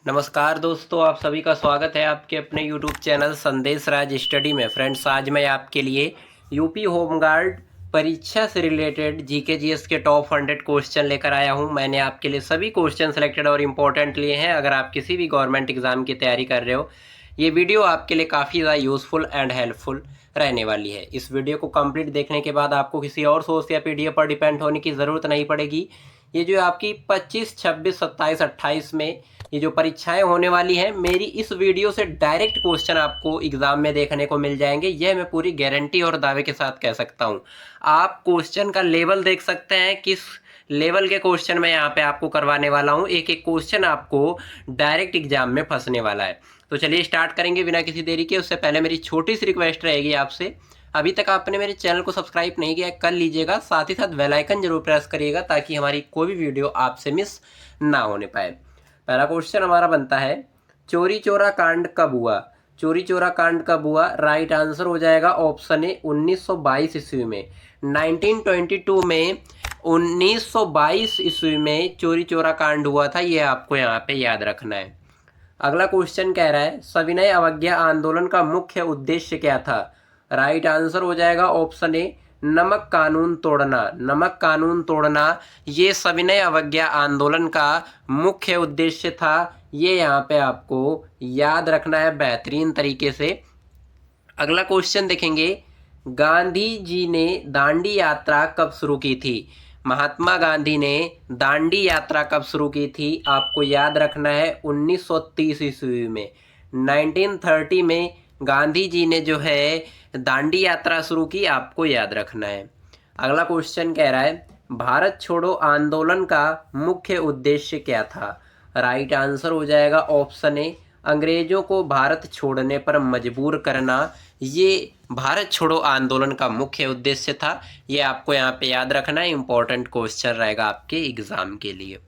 नमस्कार दोस्तों, आप सभी का स्वागत है आपके अपने YouTube चैनल संदेश राज स्टडी में। फ्रेंड्स, आज मैं आपके लिए यूपी होमगार्ड परीक्षा से रिलेटेड जीके जीएस के टॉप 100 क्वेश्चन लेकर आया हूं। मैंने आपके लिए सभी क्वेश्चन सेलेक्टेड और इम्पोर्टेंट लिए हैं। अगर आप किसी भी गवर्नमेंट एग्जाम की तैयारी कर रहे हो, ये वीडियो आपके लिए काफ़ी ज़्यादा यूज़फुल एंड हेल्पफुल रहने वाली है। इस वीडियो को कंप्लीट देखने के बाद आपको किसी और सोर्स या पीडीएफ पर डिपेंड होने की ज़रूरत नहीं पड़ेगी। ये जो आपकी 25, 26, 27, 28 में ये जो परीक्षाएं होने वाली हैं, मेरी इस वीडियो से डायरेक्ट क्वेश्चन आपको एग्जाम में देखने को मिल जाएंगे। यह मैं पूरी गारंटी और दावे के साथ कह सकता हूं। आप क्वेश्चन का लेवल देख सकते हैं, किस लेवल के क्वेश्चन मैं यहाँ पे आपको करवाने वाला हूँ। एक एक क्वेश्चन आपको डायरेक्ट एग्जाम में फंसने वाला है। तो चलिए स्टार्ट करेंगे बिना किसी देरी के। उससे पहले मेरी छोटी सी रिक्वेस्ट रहेगी आपसे, अभी तक आपने मेरे चैनल को सब्सक्राइब नहीं किया, कर लीजिएगा। साथ ही साथ बेल आइकन जरूर प्रेस करिएगा ताकि हमारी कोई भी वीडियो आपसे मिस ना होने पाए। पहला क्वेश्चन हमारा बनता है, चोरी चोरा कांड कब हुआ? चोरी चोरा कांड कब हुआ? राइट आंसर हो जाएगा ऑप्शन ए 1922 ईस्वी में। 1922 में 1922 ईस्वी में चोरी चोरा कांड हुआ था। ये आपको यहाँ पे याद रखना है। अगला क्वेश्चन कह रहा है, सविनय अवज्ञा आंदोलन का मुख्य उद्देश्य क्या था? राइट आंसर हो जाएगा ऑप्शन ए नमक कानून तोड़ना। नमक कानून तोड़ना ये सविनय अवज्ञा आंदोलन का मुख्य उद्देश्य था। ये यहाँ पे आपको याद रखना है बेहतरीन तरीके से। अगला क्वेश्चन देखेंगे, गांधी जी ने दांडी यात्रा कब शुरू की थी? महात्मा गांधी ने दांडी यात्रा कब शुरू की थी? आपको याद रखना है 1930 ईस्वी में। 1930 में गांधी जी ने जो है दांडी यात्रा शुरू की, आपको याद रखना है। अगला क्वेश्चन कह रहा है, भारत छोड़ो आंदोलन का मुख्य उद्देश्य क्या था? राइट आंसर हो जाएगा ऑप्शन ए अंग्रेजों को भारत छोड़ने पर मजबूर करना। ये भारत छोड़ो आंदोलन का मुख्य उद्देश्य था। ये आपको यहाँ पे याद रखना है, इंपॉर्टेंट क्वेश्चन रहेगा आपके एग्जाम के लिए।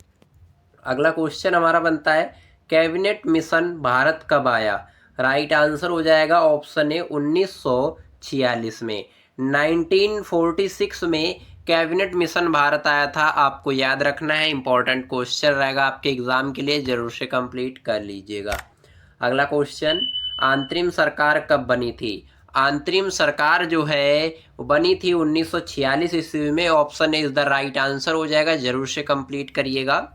अगला क्वेश्चन हमारा बनता है, कैबिनेट मिशन भारत कब आया? राइट आंसर हो जाएगा ऑप्शन ए 1946 में। 1946 में कैबिनेट मिशन भारत आया था। आपको याद रखना है, इंपॉर्टेंट क्वेश्चन रहेगा आपके एग्जाम के लिए, जरूर से कंप्लीट कर लीजिएगा। अगला क्वेश्चन, अंतरिम सरकार कब बनी थी? अंतरिम सरकार जो है वो बनी थी 1946 ईस्वी में। Option A is the right answer हो जाएगा, जरूर से कंप्लीट करिएगा।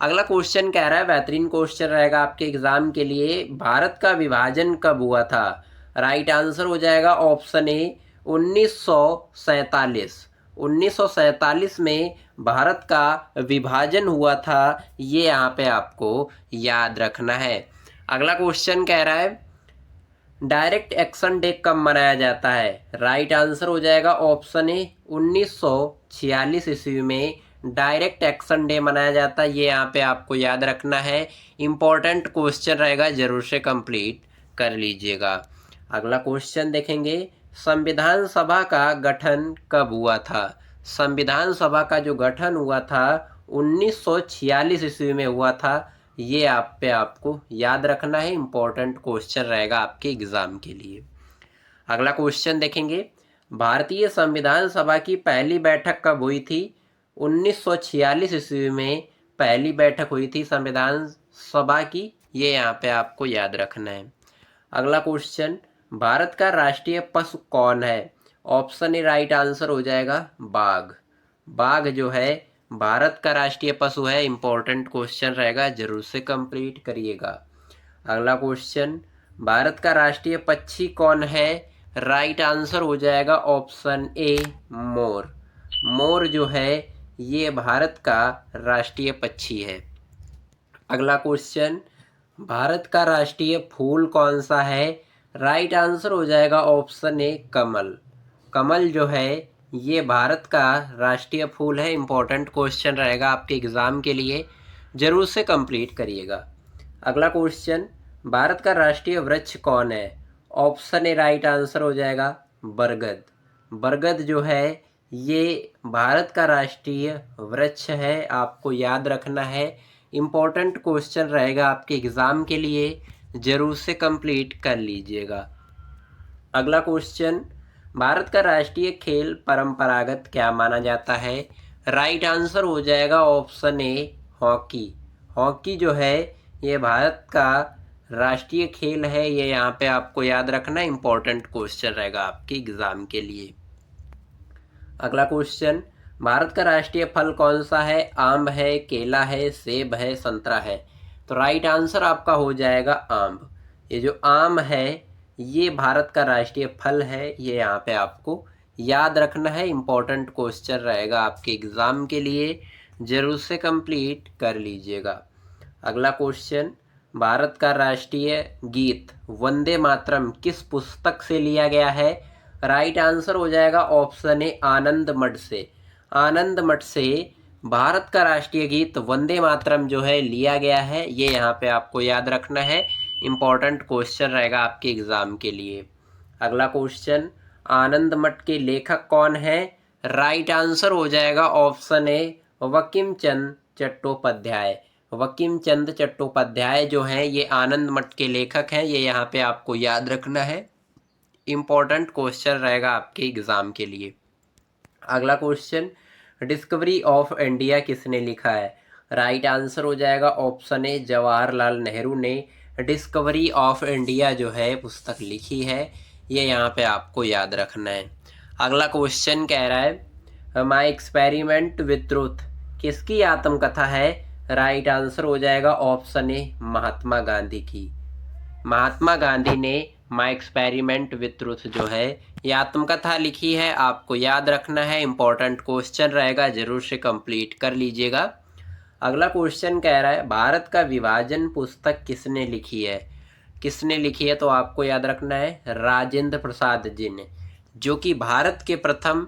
अगला क्वेश्चन कह रहा है, बेहतरीन क्वेश्चन रहेगा आपके एग्जाम के लिए, भारत का विभाजन कब हुआ था? राइट आंसर हो जाएगा ऑप्शन ए 1947। 1947 में भारत का विभाजन हुआ था। ये यहाँ पे आपको याद रखना है। अगला क्वेश्चन कह रहा है, डायरेक्ट एक्शन डे कब मनाया जाता है? राइट आंसर हो जाएगा ऑप्शन ए 1946 ईस्वी में डायरेक्ट एक्शन डे मनाया जाता है। ये यहाँ पे आपको याद रखना है, इंपॉर्टेंट क्वेश्चन रहेगा, जरूर से कंप्लीट कर लीजिएगा। अगला क्वेश्चन देखेंगे, संविधान सभा का गठन कब हुआ था? संविधान सभा का जो गठन हुआ था 1946 ईस्वी में हुआ था। ये आप पे आपको याद रखना है, इंपॉर्टेंट क्वेश्चन रहेगा आपके एग्जाम के लिए। अगला क्वेश्चन देखेंगे, भारतीय संविधान सभा की पहली बैठक कब हुई थी? 1946 ईस्वी में पहली बैठक हुई थी संविधान सभा की। ये यहाँ पे आपको याद रखना है। अगला क्वेश्चन, भारत का राष्ट्रीय पशु कौन है? ऑप्शन ए राइट आंसर हो जाएगा बाघ। बाघ जो है भारत का राष्ट्रीय पशु है, इंपॉर्टेंट क्वेश्चन रहेगा, जरूर से कंप्लीट करिएगा। अगला क्वेश्चन, भारत का राष्ट्रीय पक्षी कौन है? राइट आंसर हो जाएगा ऑप्शन ए मोर। मोर जो है ये भारत का राष्ट्रीय पक्षी है। अगला क्वेश्चन, भारत का राष्ट्रीय फूल कौन सा है? राइट आंसर हो जाएगा ऑप्शन ए कमल। कमल जो है ये भारत का राष्ट्रीय फूल है, इंपॉर्टेंट क्वेश्चन रहेगा आपके एग्जाम के लिए, जरूर से कंप्लीट करिएगा। अगला क्वेश्चन, भारत का राष्ट्रीय वृक्ष कौन है? ऑप्शन ए राइट आंसर हो जाएगा बरगद। बरगद जो है ये भारत का राष्ट्रीय वृक्ष है, आपको याद रखना है, इंपॉर्टेंट क्वेश्चन रहेगा आपके एग्जाम के लिए, जरूर से कंप्लीट कर लीजिएगा। अगला क्वेश्चन, भारत का राष्ट्रीय खेल परंपरागत क्या माना जाता है? राइट आंसर हो जाएगा ऑप्शन ए हॉकी। हॉकी जो है ये भारत का राष्ट्रीय खेल है, ये यहाँ पे आपको याद रखना, इंपॉर्टेंट क्वेश्चन रहेगा आपके एग्जाम के लिए। अगला क्वेश्चन, भारत का राष्ट्रीय फल कौन सा है? आम है, केला है, सेब है, संतरा है। तो राइट आंसर आपका हो जाएगा आम। ये जो आम है ये भारत का राष्ट्रीय फल है, ये यहाँ पे आपको याद रखना है, इंपॉर्टेंट क्वेश्चन रहेगा आपके एग्जाम के लिए, जरूर से कंप्लीट कर लीजिएगा। अगला क्वेश्चन, भारत का राष्ट्रीय गीत वंदे मातरम किस पुस्तक से लिया गया है? राइट आंसर हो जाएगा ऑप्शन ए आनंद मठ से। आनंद मठ से भारत का राष्ट्रीय गीत वंदे मातरम जो है लिया गया है, ये यहाँ पे आपको याद रखना है, इंपॉर्टेंट क्वेश्चन रहेगा आपके एग्जाम के लिए। अगला क्वेश्चन, आनंद मठ के लेखक कौन है? राइट आंसर हो जाएगा ऑप्शन ए बंकिम चंद्र चट्टोपाध्याय। बंकिम चंद्र चट्टोपाध्याय जो हैं ये आनंद मठ के लेखक हैं, ये यहाँ पे आपको याद रखना है, इंपॉर्टेंट क्वेश्चन रहेगा आपके एग्जाम के लिए। अगला क्वेश्चन, डिस्कवरी ऑफ इंडिया किसने लिखा है? राइट आंसर हो जाएगा ऑप्शन ए जवाहरलाल नेहरू ने डिस्कवरी ऑफ इंडिया जो है पुस्तक लिखी है, ये यहाँ पे आपको याद रखना है। अगला क्वेश्चन कह रहा है माई एक्सपेरिमेंट विथ ट्रूथ किसकी आत्मकथा है? राइट आंसर हो जाएगा ऑप्शन ए महात्मा गांधी की। महात्मा गांधी ने माई एक्सपेरिमेंट विथ ट्रूथ जो है ये आत्मकथा लिखी है, आपको याद रखना है, इंपॉर्टेंट क्वेश्चन रहेगा, जरूर से कंप्लीट कर लीजिएगा। अगला क्वेश्चन कह रहा है भारत का विभाजन पुस्तक किसने लिखी है? किसने लिखी है? तो आपको याद रखना है राजेंद्र प्रसाद जी ने, जो कि भारत के प्रथम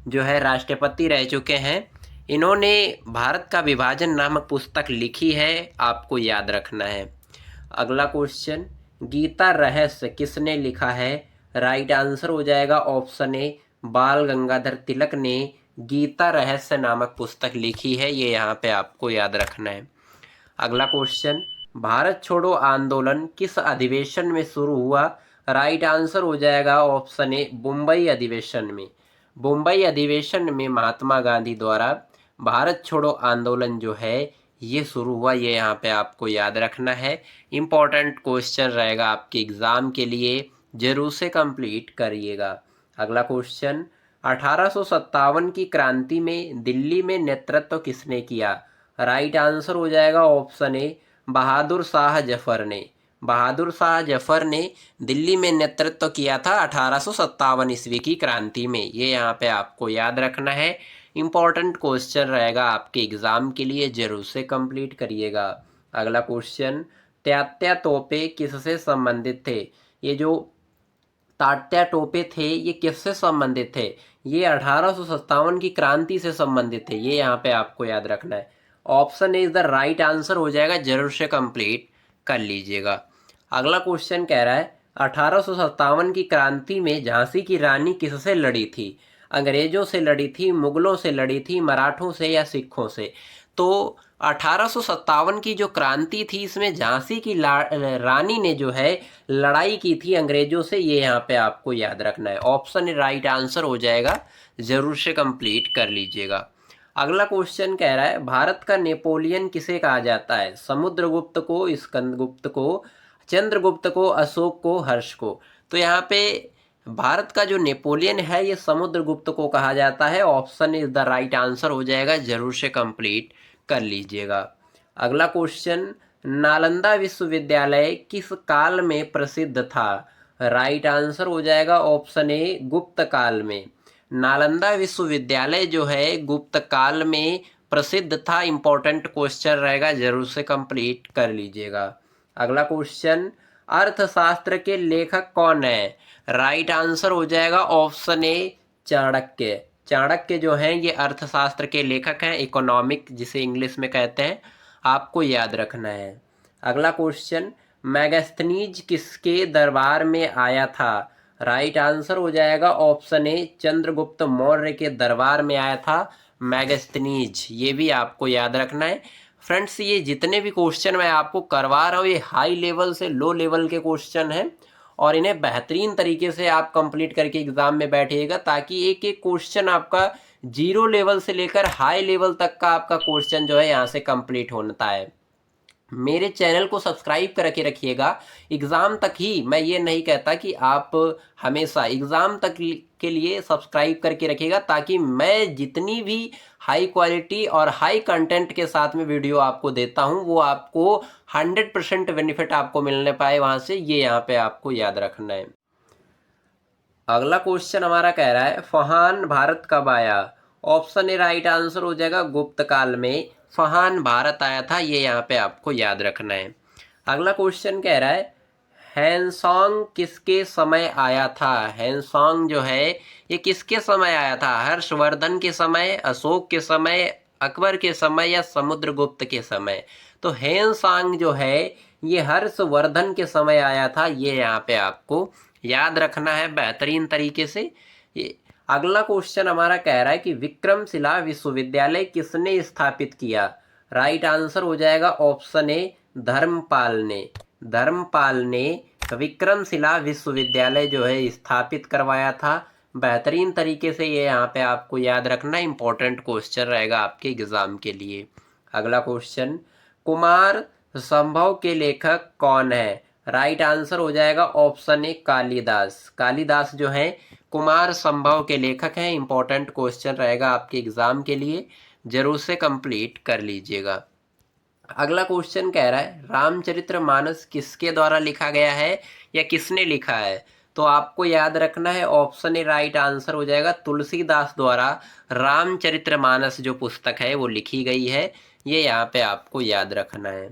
जो है राष्ट्रपति रह चुके हैं। इन्होंने भारत का विभाजन नामक पुस्तक लिखी है, आपको याद रखना है। अगला क्वेश्चन, गीता रहस्य किसने लिखा है? राइट आंसर हो जाएगा ऑप्शन ए बाल गंगाधर तिलक ने गीता रहस्य नामक पुस्तक लिखी है, ये यहाँ पे आपको याद रखना है। अगला क्वेश्चन, भारत छोड़ो आंदोलन किस अधिवेशन में शुरू हुआ? राइट आंसर हो जाएगा ऑप्शन ए मुंबई अधिवेशन में। मुंबई अधिवेशन में महात्मा गांधी द्वारा भारत छोड़ो आंदोलन जो है ये शुरू हुआ, ये यहाँ पे आपको याद रखना है, इंपॉर्टेंट क्वेश्चन रहेगा आपके एग्जाम के लिए, जरूर से कंप्लीट करिएगा। अगला क्वेश्चन, 1857 की क्रांति में दिल्ली में नेतृत्व किसने किया? राइट आंसर हो जाएगा ऑप्शन ए बहादुर शाह जफर ने। बहादुर शाह जफर ने दिल्ली में नेतृत्व किया था 1857 ईस्वी की क्रांति में, ये यहाँ पे आपको याद रखना है, इंपॉर्टेंट क्वेश्चन रहेगा आपके एग्जाम के लिए, जरूर से कंप्लीट करिएगा। अगला क्वेश्चन, तात्या टोपे किससे संबंधित थे? ये जो तात्या टोपे थे ये किससे संबंधित थे? ये 1857 की क्रांति से संबंधित थे, ये यहाँ पे आपको याद रखना है। Option A is the right answer हो जाएगा, जरूर से कंप्लीट कर लीजिएगा। अगला क्वेश्चन कह रहा है 1857 की क्रांति में झांसी की रानी किससे लड़ी थी? अंग्रेजों से लड़ी थी, मुगलों से लड़ी थी, मराठों से या सिखों से? तो 1857 की जो क्रांति थी इसमें झांसी की रानी ने जो है लड़ाई की थी अंग्रेजों से, ये यहाँ पे आपको याद रखना है। ऑप्शन राइट आंसर हो जाएगा, जरूर से कंप्लीट कर लीजिएगा। अगला क्वेश्चन कह रहा है भारत का नेपोलियन किसे कहा जाता है? समुद्रगुप्त को, स्कंदगुप्त को, चंद्रगुप्त को, अशोक को, हर्ष को? तो यहाँ पे भारत का जो नेपोलियन है ये समुद्रगुप्त को कहा जाता है, option is the right answer हो जाएगा, जरूर से कंप्लीट कर लीजिएगा। अगला क्वेश्चन, नालंदा विश्वविद्यालय किस काल में प्रसिद्ध था? राइट आंसर हो जाएगा ऑप्शन ए गुप्त काल में। नालंदा विश्वविद्यालय जो है गुप्त काल में प्रसिद्ध था, इंपॉर्टेंट क्वेश्चन रहेगा, जरूर से कंप्लीट कर लीजिएगा। अगला क्वेश्चन, अर्थशास्त्र के लेखक कौन है? राइट आंसर हो जाएगा ऑप्शन ए चाणक्य। चाणक्य जो हैं ये अर्थशास्त्र के लेखक हैं, इकोनॉमिक जिसे इंग्लिश में कहते हैं, आपको याद रखना है। अगला क्वेश्चन, मैगस्थनीज किसके दरबार में आया था? राइट आंसर हो जाएगा ऑप्शन ए चंद्रगुप्त मौर्य के दरबार में आया था मैगस्थनीज, ये भी आपको याद रखना है। फ्रेंड्स, ये जितने भी क्वेश्चन मैं आपको करवा रहा हूँ ये हाई लेवल से लो लेवल के क्वेश्चन हैं और इन्हें बेहतरीन तरीके से आप कंप्लीट करके एग्जाम में बैठिएगा, ताकि एक एक क्वेश्चन आपका 0 लेवल से लेकर हाई लेवल तक का आपका क्वेश्चन जो है यहाँ से कंप्लीट होता है। मेरे चैनल को सब्सक्राइब करके रखिएगा। एग्ज़ाम तक ही, मैं ये नहीं कहता कि आप हमेशा, एग्ज़ाम तक के लिए सब्सक्राइब करके रखिएगा, ताकि मैं जितनी भी हाई क्वालिटी और हाई कंटेंट के साथ में वीडियो आपको देता हूँ वो आपको 100% बेनिफिट आपको मिलने पाए वहाँ से, ये यहाँ पे आपको याद रखना है। अगला क्वेश्चन हमारा कह रहा है फहान भारत कब आया। ऑप्शन ए राइट आंसर हो जाएगा गुप्त काल में फहान भारत आया था, ये यहाँ पे आपको याद रखना है। अगला क्वेश्चन कह रहा है हैंसोंग किसके समय आया था। हैंसोंग जो है ये किसके समय आया था। हर्षवर्धन के समय, अशोक के समय, अकबर के समय या समुद्रगुप्त के समय। तो हैंसोंग जो है ये हर्षवर्धन के समय आया था, ये यहाँ पे आपको याद रखना है बेहतरीन तरीके से। ये अगला क्वेश्चन हमारा कह रहा है कि विक्रमशिला विश्वविद्यालय किसने स्थापित किया। राइट आंसर हो जाएगा ऑप्शन ए धर्मपाल ने। धर्मपाल ने विक्रमशिला विश्वविद्यालय जो है स्थापित करवाया था। बेहतरीन तरीके से ये यहाँ पे आपको याद रखना, इंपॉर्टेंट क्वेश्चन रहेगा आपके एग्जाम के लिए। अगला क्वेश्चन कुमार संभव के लेखक कौन है। राइट आंसर हो जाएगा ऑप्शन ए कालिदास। कालिदास जो है कुमार संभव के लेखक हैं। इंपॉर्टेंट क्वेश्चन रहेगा आपके एग्जाम के लिए, जरूर से कंप्लीट कर लीजिएगा। अगला क्वेश्चन कह रहा है रामचरितमानस किसके द्वारा लिखा गया है या किसने लिखा है। तो आपको याद रखना है ऑप्शन ए राइट आंसर हो जाएगा तुलसीदास द्वारा रामचरितमानस जो पुस्तक है वो लिखी गई है, ये यहाँ पे आपको याद रखना है।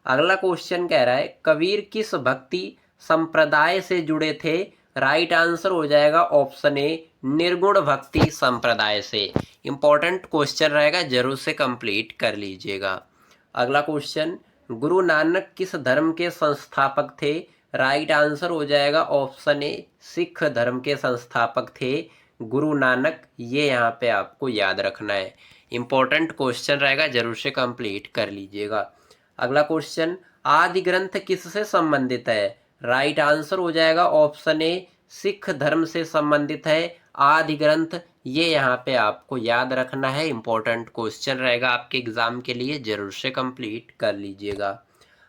अगला क्वेश्चन कह रहा है कबीर किस भक्ति संप्रदाय से जुड़े थे। राइट आंसर हो जाएगा ऑप्शन ए निर्गुण भक्ति संप्रदाय से। इंपॉर्टेंट क्वेश्चन रहेगा, जरूर से कंप्लीट कर लीजिएगा। अगला क्वेश्चन गुरु नानक किस धर्म के संस्थापक थे। राइट आंसर हो जाएगा ऑप्शन ए सिख धर्म के संस्थापक थे गुरु नानक, ये यहाँ पे आपको याद रखना है। इंपॉर्टेंट क्वेश्चन रहेगा, जरूर से कंप्लीट कर लीजिएगा। अगला क्वेश्चन आदि ग्रंथ किससे संबंधित है। राइट आंसर हो जाएगा ऑप्शन ए सिख धर्म से संबंधित है आदि ग्रंथ, ये यहाँ पे आपको याद रखना है। इंपॉर्टेंट क्वेश्चन रहेगा आपके एग्जाम के लिए, जरूर से कंप्लीट कर लीजिएगा।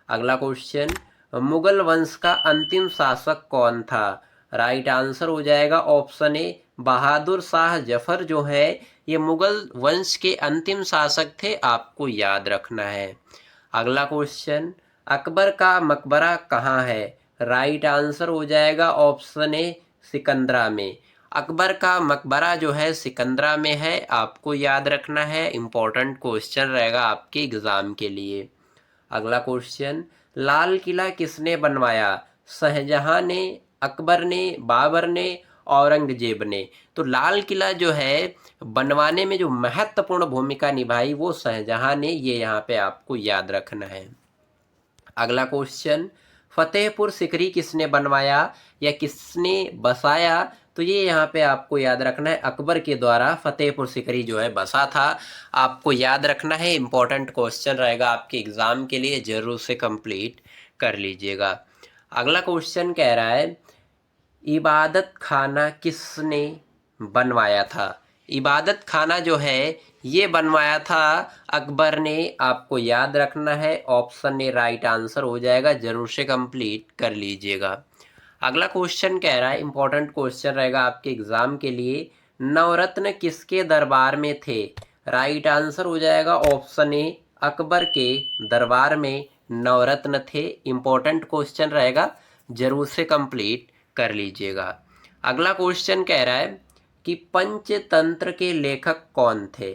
अगला क्वेश्चन मुगल वंश का अंतिम शासक कौन था। राइट आंसर हो जाएगा ऑप्शन ए बहादुर शाह जफर जो है ये मुगल वंश के अंतिम शासक थे, आपको याद रखना है। अगला क्वेश्चन अकबर का मकबरा कहाँ है। राइट आंसर हो जाएगा ऑप्शन ए सिकंदरा में। अकबर का मकबरा जो है सिकंदरा में है, आपको याद रखना है। इंपॉर्टेंट क्वेश्चन रहेगा आपके एग्जाम के लिए। अगला क्वेश्चन लाल किला किसने बनवाया। शाहजहां ने, अकबर ने, बाबर ने, औरंगजेब ने। तो लाल किला जो है बनवाने में जो महत्वपूर्ण भूमिका निभाई वो शाहजहां ने, ये यहाँ पे आपको याद रखना है। अगला क्वेश्चन फतेहपुर सिकरी किसने बनवाया या किसने बसाया। तो ये यहाँ पे आपको याद रखना है अकबर के द्वारा फतेहपुर सिकरी जो है बसा था, आपको याद रखना है। इंपॉर्टेंट क्वेश्चन रहेगा आपके एग्जाम के लिए, जरूर से कंप्लीट कर लीजिएगा। अगला क्वेश्चन कह रहा है इबादत खाना किसने बनवाया था। इबादत खाना जो है ये बनवाया था अकबर ने, आपको याद रखना है। ऑप्शन ए राइट आंसर हो जाएगा, जरूर से कंप्लीट कर लीजिएगा। अगला क्वेश्चन कह रहा है इंपॉर्टेंट क्वेश्चन रहेगा आपके एग्जाम के लिए नवरत्न किसके दरबार में थे। राइट आंसर हो जाएगा ऑप्शन ए अकबर के दरबार में नवरत्न थे। इंपॉर्टेंट क्वेश्चन रहेगा, जरूर से कंप्लीट कर लीजिएगा। अगला क्वेश्चन कह रहा है कि पंचतंत्र के लेखक कौन थे।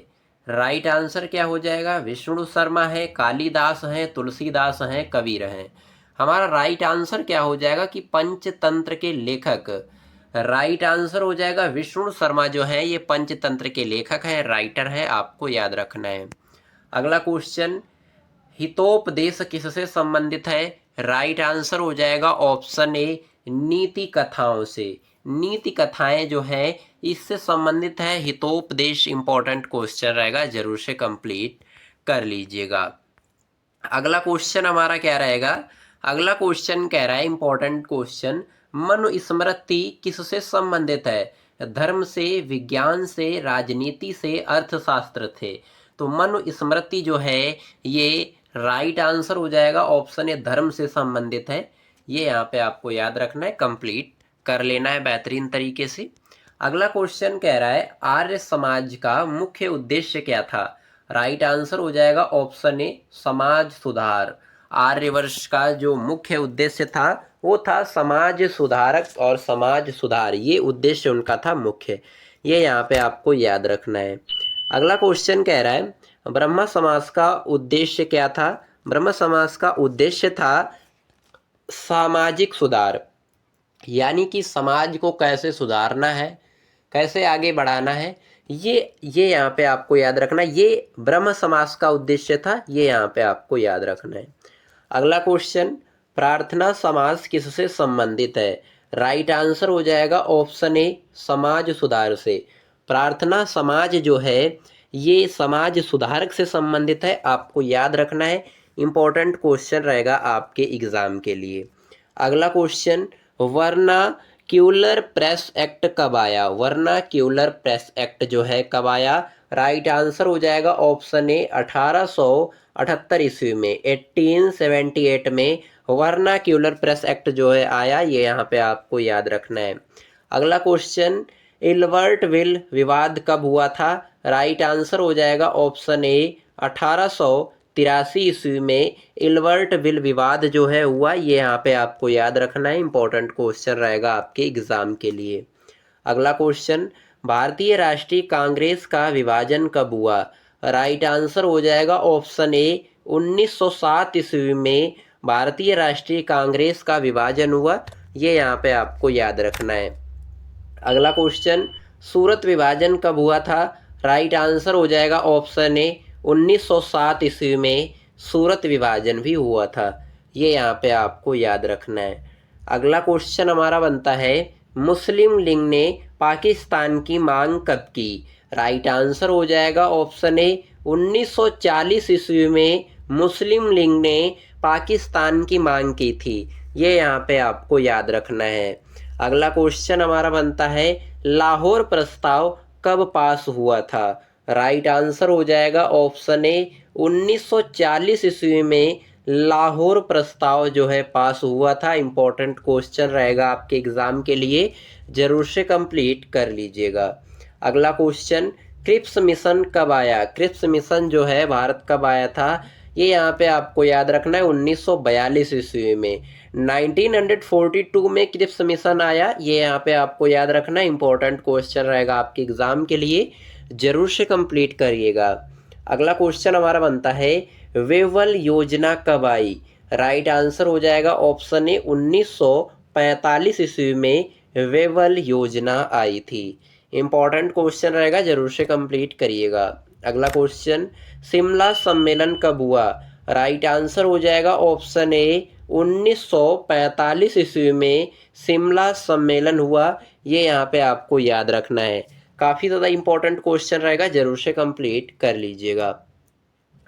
राइट आंसर क्या हो जाएगा विष्णु शर्मा है, कालिदास हैं, तुलसीदास हैं, कबीर हैं। हमारा राइट आंसर क्या हो जाएगा कि पंचतंत्र के लेखक, राइट आंसर हो जाएगा विष्णु शर्मा जो है ये पंचतंत्र के लेखक हैं, राइटर हैं, आपको याद रखना है। अगला क्वेश्चन हितोपदेश किससे संबंधित है। राइट आंसर हो जाएगा ऑप्शन ए नीति कथाओं से। नीति कथाएं जो है इससे संबंधित है हितोपदेश। इंपॉर्टेंट क्वेश्चन रहेगा, जरूर से कंप्लीट कर लीजिएगा। अगला क्वेश्चन हमारा क्या रहेगा। अगला क्वेश्चन कह रहा है इंपॉर्टेंट क्वेश्चन मनुस्मृति किससे संबंधित है। धर्म से, विज्ञान से, राजनीति से, अर्थशास्त्र थे। तो मनुस्मृति जो है ये राइट आंसर हो जाएगा ऑप्शन ए, धर्म से संबंधित है। ये यहाँ पे आपको याद रखना है, कंप्लीट कर लेना है बेहतरीन तरीके से। अगला क्वेश्चन कह रहा है आर्य समाज का मुख्य उद्देश्य क्या था। राइट आंसर हो जाएगा ऑप्शन ए, समाज सुधार। आर्यवर्ष का जो मुख्य उद्देश्य था वो था समाज सुधारक और समाज सुधार, ये उद्देश्य उनका था मुख्य। ये यहाँ पे आपको याद रखना है। अगला क्वेश्चन कह रहा है ब्रह्म समाज का उद्देश्य क्या था। ब्रह्म समाज का उद्देश्य था सामाजिक सुधार, यानी कि समाज को कैसे सुधारना है, कैसे आगे बढ़ाना है, ये यहाँ पे आपको याद रखना है। ये ब्रह्म समाज का उद्देश्य था, ये यहाँ पे आपको याद रखना है। अगला क्वेश्चन, प्रार्थना समाज किससे संबंधित है। राइट आंसर हो जाएगा ऑप्शन ए, समाज सुधार से। प्रार्थना समाज जो है ये समाज सुधारक से संबंधित है, आपको याद रखना है। इंपॉर्टेंट क्वेश्चन रहेगा आपके एग्जाम के लिए। अगला क्वेश्चन, वर्नाक्यूलर प्रेस एक्ट कब आया। वर्नाक्यूलर प्रेस एक्ट जो है कब आया। राइट आंसर हो जाएगा ऑप्शन ए, 1878 ईस्वी में, 1878 में वर्नाक्यूलर प्रेस एक्ट जो है आया, ये यहाँ पे आपको याद रखना है। अगला क्वेश्चन, इल्बर्टविल विवाद कब हुआ था। राइट आंसर हो जाएगा ऑप्शन ए, 1883 ईस्वी में इल्बर्टविल विवाद जो है हुआ, ये यहाँ पे आपको याद रखना है। इंपॉर्टेंट क्वेश्चन रहेगा आपके एग्जाम के लिए। अगला क्वेश्चन, भारतीय राष्ट्रीय कांग्रेस का विभाजन कब हुआ। राइट आंसर हो जाएगा ऑप्शन ए, 1907 ईस्वी में भारतीय राष्ट्रीय कांग्रेस का विभाजन हुआ, ये यहाँ पे आपको याद रखना है। अगला क्वेश्चन, सूरत विभाजन कब हुआ था। राइट आंसर हो जाएगा ऑप्शन ए, 1907 ईस्वी में सूरत विभाजन भी हुआ था, ये यहाँ पे आपको याद रखना है। अगला क्वेश्चन हमारा बनता है, मुस्लिम लीग ने पाकिस्तान की मांग कब की। राइट आंसर हो जाएगा ऑप्शन ए, 1940 ईस्वी में मुस्लिम लीग ने पाकिस्तान की मांग की थी, ये यहाँ पे आपको याद रखना है। अगला क्वेश्चन हमारा बनता है, लाहौर प्रस्ताव कब पास हुआ था। राइट आंसर हो जाएगा ऑप्शन ए, 1940 ईस्वी में लाहौर प्रस्ताव जो है पास हुआ था। इंपॉर्टेंट क्वेश्चन रहेगा आपके एग्जाम के लिए, जरूर से कंप्लीट कर लीजिएगा। अगला क्वेश्चन, क्रिप्स मिशन कब आया। क्रिप्स मिशन जो है भारत कब आया था, ये यहाँ पे आपको याद रखना है, 1942 ईस्वी में। 1942 में क्रिप्स मिशन आया, ये यहाँ पे आपको याद रखना है। इंपॉर्टेंट क्वेश्चन रहेगा आपके एग्जाम के लिए, जरूर से कंप्लीट करिएगा। अगला क्वेश्चन हमारा बनता है, वेवल योजना कब आई। राइट आंसर हो जाएगा ऑप्शन ए, 1945 ईस्वी में वेवल योजना आई थी। इंपॉर्टेंट क्वेश्चन रहेगा, जरूर से कंप्लीट करिएगा। अगला क्वेश्चन, शिमला सम्मेलन कब हुआ। राइट आंसर हो जाएगा ऑप्शन ए, 1945 ईस्वी में शिमला सम्मेलन हुआ, ये यहाँ पे आपको याद रखना है। काफ़ी ज़्यादा इंपॉर्टेंट क्वेश्चन रहेगा, जरूर से कंप्लीट कर लीजिएगा।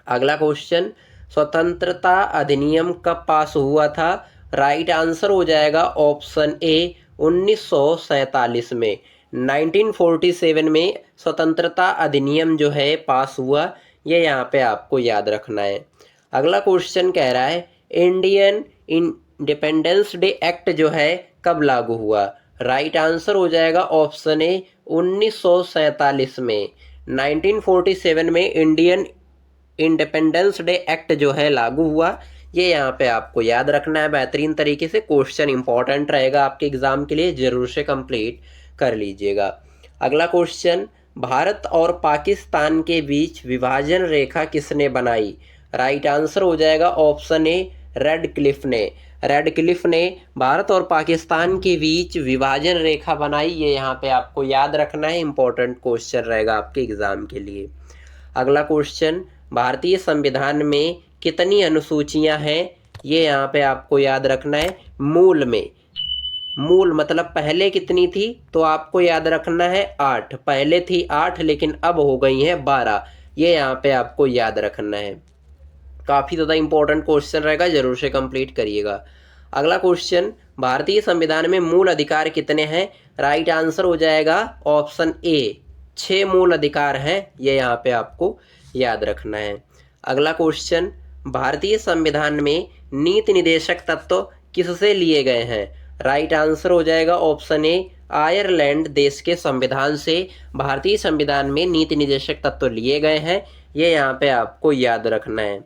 अगला क्वेश्चन, स्वतंत्रता अधिनियम कब पास हुआ था। राइट आंसर हो जाएगा ऑप्शन ए, 1947 में। 1947 में स्वतंत्रता अधिनियम जो है पास हुआ, ये यहाँ पे आपको याद रखना है। अगला क्वेश्चन कह रहा है, इंडियन इंडिपेंडेंस डे एक्ट जो है कब लागू हुआ। राइट आंसर हो जाएगा ऑप्शन ए, 1947 में। 1947 में इंडियन इंडिपेंडेंस डे एक्ट जो है लागू हुआ, ये यहाँ पे आपको याद रखना है बेहतरीन तरीके से। क्वेश्चन इंपॉर्टेंट रहेगा आपके एग्जाम के लिए, जरूर से कंप्लीट कर लीजिएगा। अगला क्वेश्चन, भारत और पाकिस्तान के बीच विभाजन रेखा किसने बनाई। राइट आंसर हो जाएगा ऑप्शन ए, रेड क्लिफ ने। रेड क्लिफ ने भारत और पाकिस्तान के बीच विभाजन रेखा बनाई, ये यहाँ पे आपको याद रखना है। इंपॉर्टेंट क्वेश्चन रहेगा आपके एग्जाम के लिए। अगला क्वेश्चन, भारतीय संविधान में कितनी अनुसूचियां हैं, ये यहाँ पे आपको याद रखना है। मूल में, मूल मतलब पहले कितनी थी, तो आपको याद रखना है 8। पहले थी 8 लेकिन अब हो गई हैं 12, ये यहाँ पे आपको याद रखना है। काफ़ी ज़्यादा इंपॉर्टेंट क्वेश्चन रहेगा, जरूर से कंप्लीट करिएगा। अगला क्वेश्चन, भारतीय संविधान में मूल अधिकार कितने हैं। राइट आंसर हो जाएगा ऑप्शन ए, 6 मूल अधिकार हैं, ये यहाँ पे आपको याद रखना है। अगला क्वेश्चन, भारतीय संविधान में नीति निदेशक तत्व किससे लिए गए हैं? राइट आंसर हो जाएगा ऑप्शन ए, आयरलैंड देश के संविधान से भारतीय संविधान में नीति निदेशक तत्व लिए गए हैं। ये यहाँ पे आपको याद रखना है।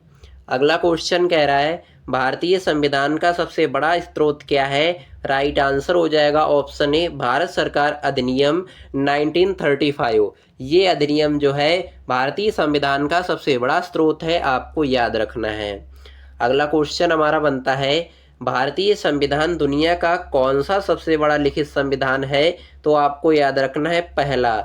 अगला क्वेश्चन कह रहा है भारतीय संविधान का सबसे बड़ा स्रोत क्या है? राइट आंसर हो जाएगा ऑप्शन ए, भारत सरकार अधिनियम 1935। ये अधिनियम जो है भारतीय संविधान का सबसे बड़ा स्रोत है, आपको याद रखना है। अगला क्वेश्चन हमारा बनता है भारतीय संविधान दुनिया का कौन सा सबसे बड़ा लिखित संविधान है? तो आपको याद रखना है पहला।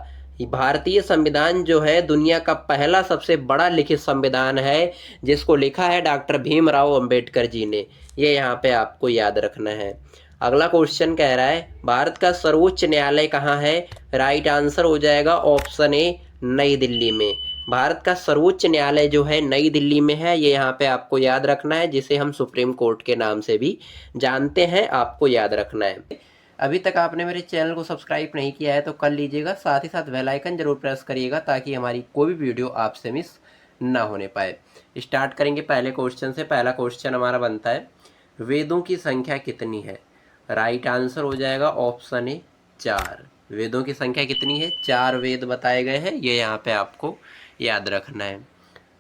भारतीय संविधान जो है दुनिया का पहला सबसे बड़ा लिखित संविधान है, जिसको लिखा है डॉक्टर भीमराव अंबेडकर जी ने। ये यहाँ पे आपको याद रखना है। अगला क्वेश्चन कह रहा है भारत का सर्वोच्च न्यायालय कहाँ है? राइट आंसर हो जाएगा ऑप्शन ए, नई दिल्ली में। भारत का सर्वोच्च न्यायालय जो है नई दिल्ली में है, ये यहाँ पे आपको याद रखना है, जिसे हम सुप्रीम कोर्ट के नाम से भी जानते हैं, आपको याद रखना है। अभी तक आपने मेरे चैनल को सब्सक्राइब नहीं किया है तो कर लीजिएगा, साथ ही साथ बेल आइकन जरूर प्रेस करिएगा ताकि हमारी कोई भी वीडियो आपसे मिस ना होने पाए। स्टार्ट करेंगे पहले क्वेश्चन से। पहला क्वेश्चन हमारा बनता है वेदों की संख्या कितनी है? राइट आंसर हो जाएगा ऑप्शन ए, 4। वेदों की संख्या कितनी है? 4 वेद बताए गए हैं, ये यहाँ पे आपको याद रखना है।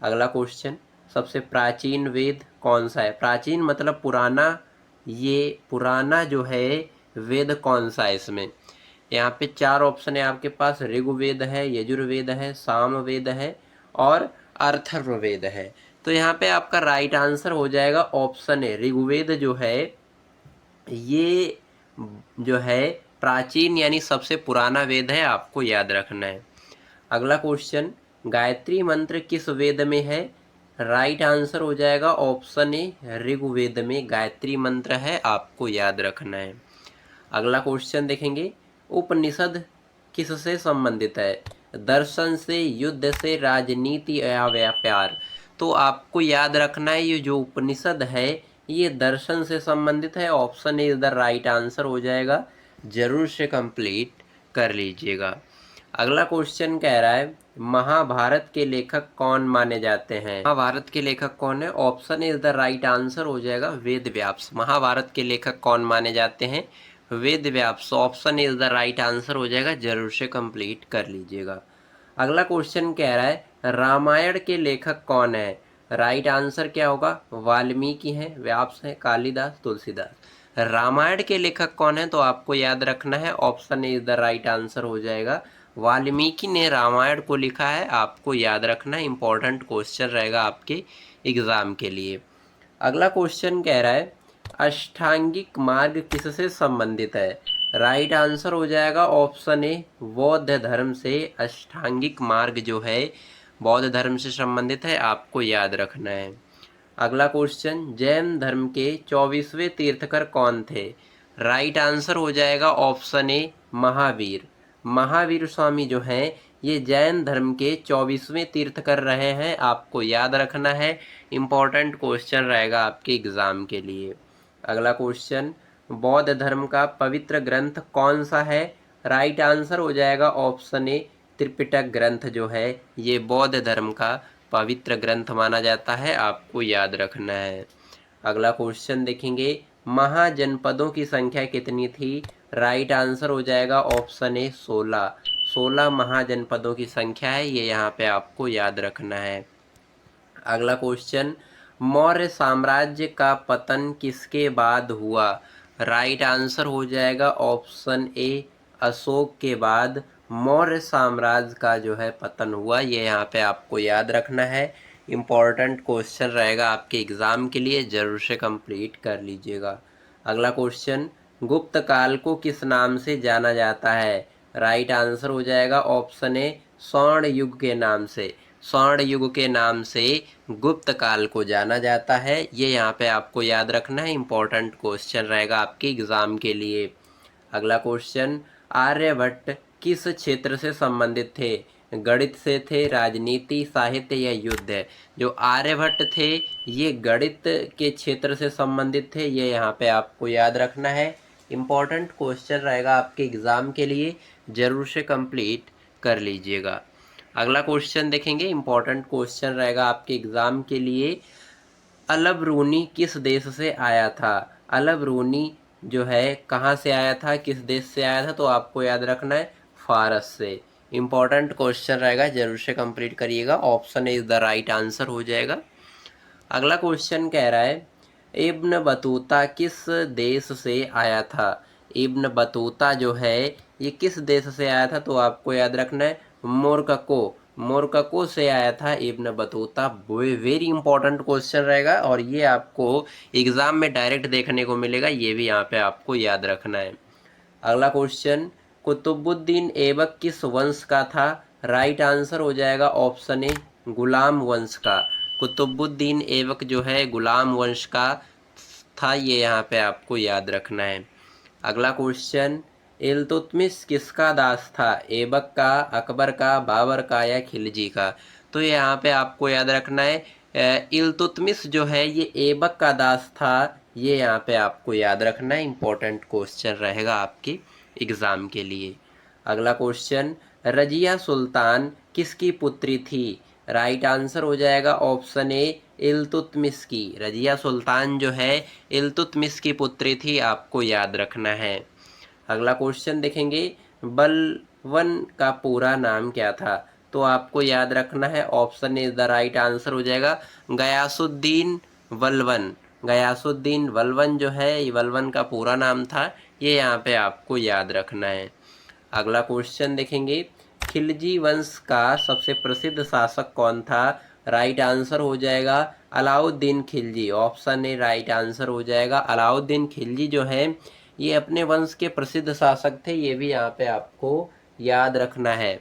अगला क्वेश्चन, सबसे प्राचीन वेद कौन सा है? प्राचीन मतलब पुराना, ये पुराना जो है वेद कौन सा है इसमें? यहाँ पे 4 ऑप्शन है आपके पास, ऋग्वेद है, यजुर्वेद है, सामवेद है और अथर्ववेद है। तो यहाँ पे आपका राइट आंसर हो जाएगा ऑप्शन ए, ऋग्वेद जो है ये जो है प्राचीन यानी सबसे पुराना वेद है, आपको याद रखना है। अगला क्वेश्चन, गायत्री मंत्र किस वेद में है? राइट आंसर हो जाएगा ऑप्शन ए, ऋग्वेद में गायत्री मंत्र है, आपको याद रखना है। अगला क्वेश्चन देखेंगे, उपनिषद किससे संबंधित है? दर्शन से, युद्ध से, राजनीति या व्यापार? तो आपको याद रखना है ये जो उपनिषद है ये दर्शन से संबंधित है, option A is the right answer हो जाएगा, जरूर से कंप्लीट कर लीजिएगा। अगला क्वेश्चन कह रहा है महाभारत के लेखक कौन माने जाते हैं? महाभारत के लेखक कौन है? Option is the right answer हो जाएगा वेद व्यास। महाभारत के लेखक कौन माने जाते हैं? Ved Vyas. Option is the right answer हो जाएगा, जरूर से कंप्लीट कर लीजिएगा। अगला क्वेश्चन कह रहा है रामायण के लेखक कौन है? राइट आंसर क्या होगा? वाल्मीकि हैं, व्यास हैं, कालिदास, तुलसीदास। रामायण के लेखक कौन है? तो आपको याद रखना है option is the right answer हो जाएगा, वाल्मीकि ने रामायण को लिखा है, आपको याद रखना है, इंपॉर्टेंट क्वेश्चन रहेगा आपके एग्जाम के लिए। अगला क्वेश्चन कह रहा है अष्टांगिक मार्ग किससे संबंधित है? राइट आंसर हो जाएगा ऑप्शन ए, बौद्ध धर्म से। अष्टांगिक मार्ग जो है बौद्ध धर्म से संबंधित है, आपको याद रखना है। अगला क्वेश्चन, जैन धर्म के 24वें तीर्थकर कौन थे? राइट आंसर हो जाएगा ऑप्शन ए, महावीर। महावीर स्वामी जो हैं ये जैन धर्म के 24वें तीर्थकर रहे हैं, आपको याद रखना है, इम्पोर्टेंट क्वेश्चन रहेगा आपके एग्जाम के लिए। अगला क्वेश्चन, बौद्ध धर्म का पवित्र ग्रंथ कौन सा है? राइट आंसर हो जाएगा ऑप्शन ए, त्रिपिटक ग्रंथ जो है ये बौद्ध धर्म का पवित्र ग्रंथ माना जाता है, आपको याद रखना है। अगला क्वेश्चन देखेंगे, महाजनपदों की संख्या कितनी थी? राइट आंसर हो जाएगा ऑप्शन ए, 16। 16 महाजनपदों की संख्या है, ये यहाँ पे आपको याद रखना है। अगला क्वेश्चन, मौर्य साम्राज्य का पतन किसके बाद हुआ? राइट आंसर हो जाएगा ऑप्शन ए, अशोक के बाद मौर्य साम्राज्य का जो है पतन हुआ, ये यहाँ पे आपको याद रखना है, इम्पॉर्टेंट क्वेश्चन रहेगा आपके एग्जाम के लिए, जरूर से कंप्लीट कर लीजिएगा। अगला क्वेश्चन, गुप्त काल को किस नाम से जाना जाता है? राइट आंसर हो जाएगा ऑप्शन ए, स्वर्ण युग के नाम से। स्वर्ण युग के नाम से गुप्त काल को जाना जाता है, ये यहाँ पे आपको याद रखना है, इम्पोर्टेंट क्वेश्चन रहेगा आपके एग्जाम के लिए। अगला क्वेश्चन, आर्यभट्ट किस क्षेत्र से संबंधित थे? गणित से थे, राजनीति, साहित्य या युद्ध? जो आर्यभट्ट थे ये गणित के क्षेत्र से संबंधित थे, ये यहाँ पे आपको याद रखना है, इम्पोर्टेंट क्वेश्चन रहेगा आपके एग्जाम के लिए, जरूर से कंप्लीट कर लीजिएगा। अगला क्वेश्चन देखेंगे, इम्पोर्टेंट क्वेश्चन रहेगा आपके एग्जाम के लिए, अलब रूनी किस देश से आया था? अलब रूनी जो है कहाँ से आया था, किस देश से आया था? तो आपको याद रखना है फारस से। इंपॉर्टेंट क्वेश्चन रहेगा, जरूर से कंप्लीट करिएगा। Option is the right answer हो जाएगा। अगला क्वेश्चन कह रहा है इब्न बतूता किस देश से आया था? इब्न बतूता जो है ये किस देश से आया था? तो आपको याद रखना है मोरक्को। मोरक्को से आया था Ibn Battuta. Very important question रहेगा और ये आपको एग्जाम में डायरेक्ट देखने को मिलेगा, ये भी यहाँ पे आपको याद रखना है। अगला क्वेश्चन कुतुबुद्दीन ऐबक किस वंश का था? राइट आंसर हो जाएगा ऑप्शन ए गुलाम वंश का। कुतुबुद्दीन ऐबक जो है गुलाम वंश का था, ये यहाँ पे आपको याद रखना है। अगला क्वेश्चन इल्तुतमिश किसका दास था? ऐबक का, अकबर का, बाबर का या खिलजी का? तो यहाँ पे आपको याद रखना है इल्तुतमिश जो है ये ऐबक का दास था, ये यहाँ पे आपको याद रखना है। इंपॉर्टेंट क्वेश्चन रहेगा आपके एग्जाम के लिए। अगला क्वेश्चन रजिया सुल्तान किसकी पुत्री थी? राइट आंसर हो जाएगा ऑप्शन ए इल्तुतमिश की। रजिया सुल्तान जो है इल्तुतमिश की पुत्री थी, आपको याद रखना है। अगला क्वेश्चन देखेंगे बलवन का पूरा नाम क्या था? तो आपको याद रखना है option is the right answer हो जाएगा गयासुद्दीन वलवन। गयासुद्दीन वलवन जो है ये वलवन का पूरा नाम था, ये यहाँ पे आपको याद रखना है। अगला क्वेश्चन देखेंगे खिलजी वंश का सबसे प्रसिद्ध शासक कौन था? राइट आंसर हो जाएगा Alauddin Khilji. Option A right answer हो जाएगा अलाउद्दीन खिलजी जो है ये अपने वंश के प्रसिद्ध शासक थे, ये भी यहाँ पे आपको याद रखना है।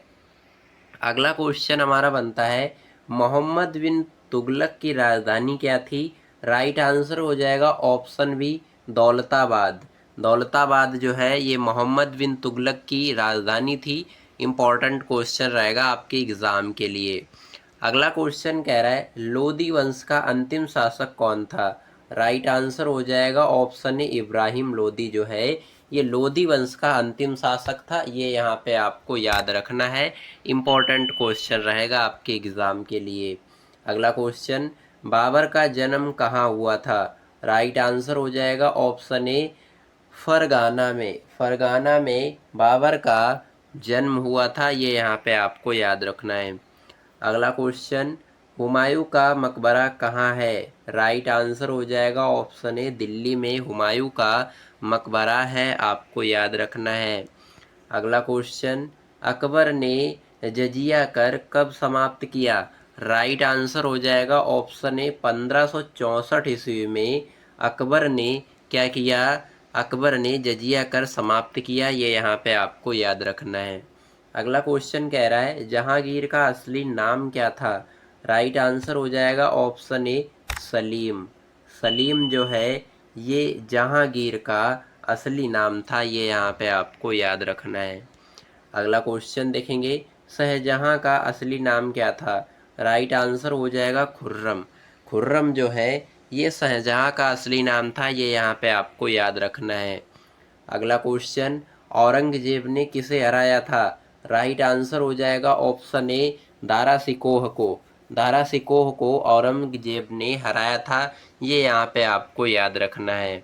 अगला क्वेश्चन हमारा बनता है मोहम्मद बिन तुगलक की राजधानी क्या थी? राइट आंसर हो जाएगा ऑप्शन बी दौलताबाद। दौलताबाद जो है ये मोहम्मद बिन तुगलक की राजधानी थी। इंपॉर्टेंट क्वेश्चन रहेगा आपके एग्जाम के लिए। अगला क्वेश्चन कह रहा है लोदी वंश का अंतिम शासक कौन था? राइट आंसर हो जाएगा ऑप्शन ए इब्राहिम लोदी जो है ये लोदी वंश का अंतिम शासक था, ये यहाँ पे आपको याद रखना है। इम्पोर्टेंट क्वेश्चन रहेगा आपके एग्जाम के लिए। अगला क्वेश्चन बाबर का जन्म कहाँ हुआ था? राइट आंसर हो जाएगा ऑप्शन ए फरगाना में। फरगाना में बाबर का जन्म हुआ था, ये यहाँ पे आपको याद रखना है। अगला क्वेश्चन हुमायूं का मकबरा कहाँ है? राइट आंसर हो जाएगा ऑप्शन ए दिल्ली में हुमायूं का मकबरा है, आपको याद रखना है। अगला क्वेश्चन अकबर ने जजिया कर कब समाप्त किया? राइट आंसर हो जाएगा ऑप्शन ए 1564 ईस्वी में अकबर ने क्या किया? अकबर ने जजिया कर समाप्त किया, ये यहाँ पे आपको याद रखना है। अगला क्वेश्चन कह रहा है जहांगीर का असली नाम क्या था? राइट आंसर हो जाएगा ऑप्शन ए सलीम। सलीम जो है ये जहांगीर का असली नाम था, ये यहाँ पे आपको याद रखना है। अगला क्वेश्चन देखेंगे शाहजहां का असली नाम क्या था? राइट आंसर हो जाएगा खुर्रम। खुर्रम जो है ये शाहजहां का असली नाम था, ये यहाँ पे आपको याद रखना है। अगला क्वेश्चन औरंगजेब ने किसे हराया था? राइट आंसर हो जाएगा ऑप्शन ए दारा सिकोह को। दारा सिकोह को औरंगजेब ने हराया था, ये यहाँ पे आपको याद रखना है।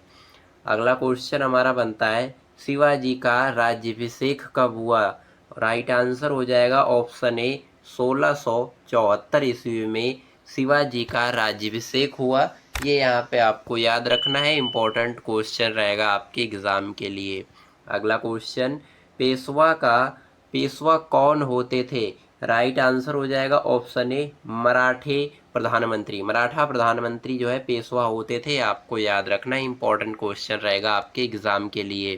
अगला क्वेश्चन हमारा बनता है शिवाजी का राज्याभिषेक कब हुआ? राइट आंसर हो जाएगा ऑप्शन ए 1674 ईस्वी में शिवाजी का राज्याभिषेक हुआ, ये यहाँ पे आपको याद रखना है। इंपॉर्टेंट क्वेश्चन रहेगा आपके एग्जाम के लिए। अगला क्वेश्चन पेशवा कौन होते थे? राइट आंसर हो जाएगा ऑप्शन ए मराठे प्रधानमंत्री। मराठा प्रधानमंत्री जो है पेशवा होते थे, आपको याद रखना है। इंपॉर्टेंट क्वेश्चन रहेगा आपके एग्जाम के लिए।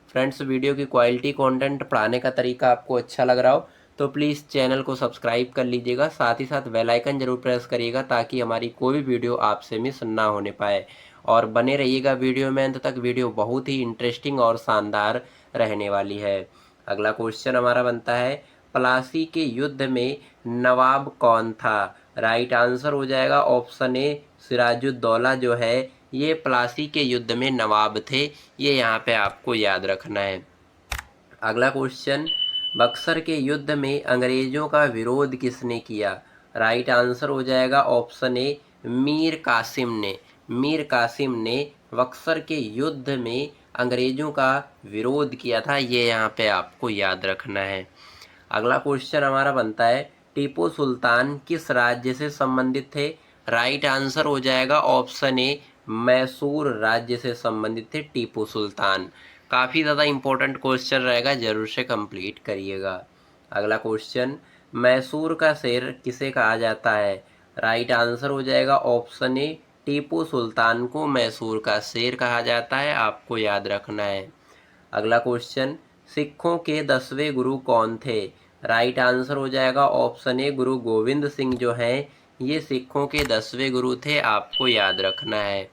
फ्रेंड्स वीडियो की क्वालिटी कंटेंट पढ़ाने का तरीका आपको अच्छा लग रहा हो तो प्लीज़ चैनल को सब्सक्राइब कर लीजिएगा, साथ ही साथ बेल आइकन जरूर प्रेस करिएगा ताकि हमारी कोई भी वीडियो आपसे मिस ना होने पाए। और बने रहिएगा वीडियो में अंत तक, वीडियो बहुत ही इंटरेस्टिंग और शानदार रहने वाली है। अगला क्वेश्चन हमारा बनता है प्लासी के युद्ध में नवाब कौन था? राइट आंसर हो जाएगा ऑप्शन ए सिराजुद्दौला जो है ये प्लासी के युद्ध में नवाब थे, ये यहाँ पे आपको याद रखना है। अगला क्वेश्चन बक्सर के युद्ध में अंग्रेजों का विरोध किसने किया? राइट आंसर हो जाएगा ऑप्शन ए मीर कासिम ने बक्सर के युद्ध में अंग्रेजों का विरोध किया था, ये यहाँ पे आपको याद रखना है। अगला क्वेश्चन हमारा बनता है, टीपू सुल्तान किस राज्य से संबंधित थे? राइट आंसर हो जाएगा ऑप्शन ए, मैसूर राज्य से संबंधित थे टीपू सुल्तान। काफ़ी ज़्यादा इंपॉर्टेंट क्वेश्चन रहेगा, जरूर से कंप्लीट करिएगा। अगला क्वेश्चन, मैसूर का शेर किसे कहा जाता है? राइट आंसर हो जाएगा ऑप्शन ए, टीपू सुल्तान को मैसूर का शेर कहा जाता है, आपको याद रखना है। अगला क्वेश्चन, सिखों के 10वें गुरु कौन थे? राइट आंसर हो जाएगा ऑप्शन ए, गुरु गोविंद सिंह जो हैं ये सिखों के 10वें गुरु थे, आपको याद रखना है।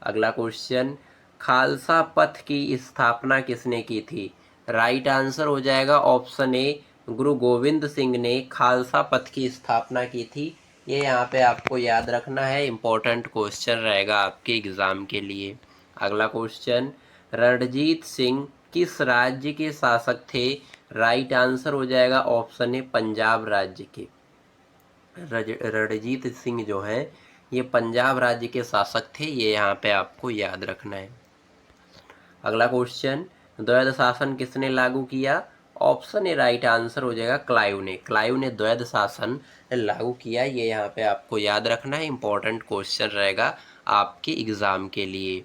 अगला क्वेश्चन, खालसा पंथ की स्थापना किसने की थी? राइट आंसर हो जाएगा ऑप्शन ए, गुरु गोविंद सिंह ने खालसा पंथ की स्थापना की थी, ये यहाँ पे आपको याद रखना है, इम्पोर्टेंट क्वेश्चन रहेगा आपके एग्ज़ाम के लिए। अगला क्वेश्चन, रणजीत सिंह किस राज्य के शासक थे? राइट आंसर हो जाएगा ऑप्शन ए, पंजाब राज्य के। रणजीत सिंह जो हैं ये पंजाब राज्य के शासक थे, ये यहाँ पे आपको याद रखना है। अगला क्वेश्चन, द्वैध शासन किसने लागू किया? ऑप्शन ए राइट आंसर हो जाएगा क्लाइव ने द्वैध शासन लागू किया, ये यहाँ पे आपको याद रखना है, इंपॉर्टेंट क्वेश्चन रहेगा आपके एग्जाम के लिए।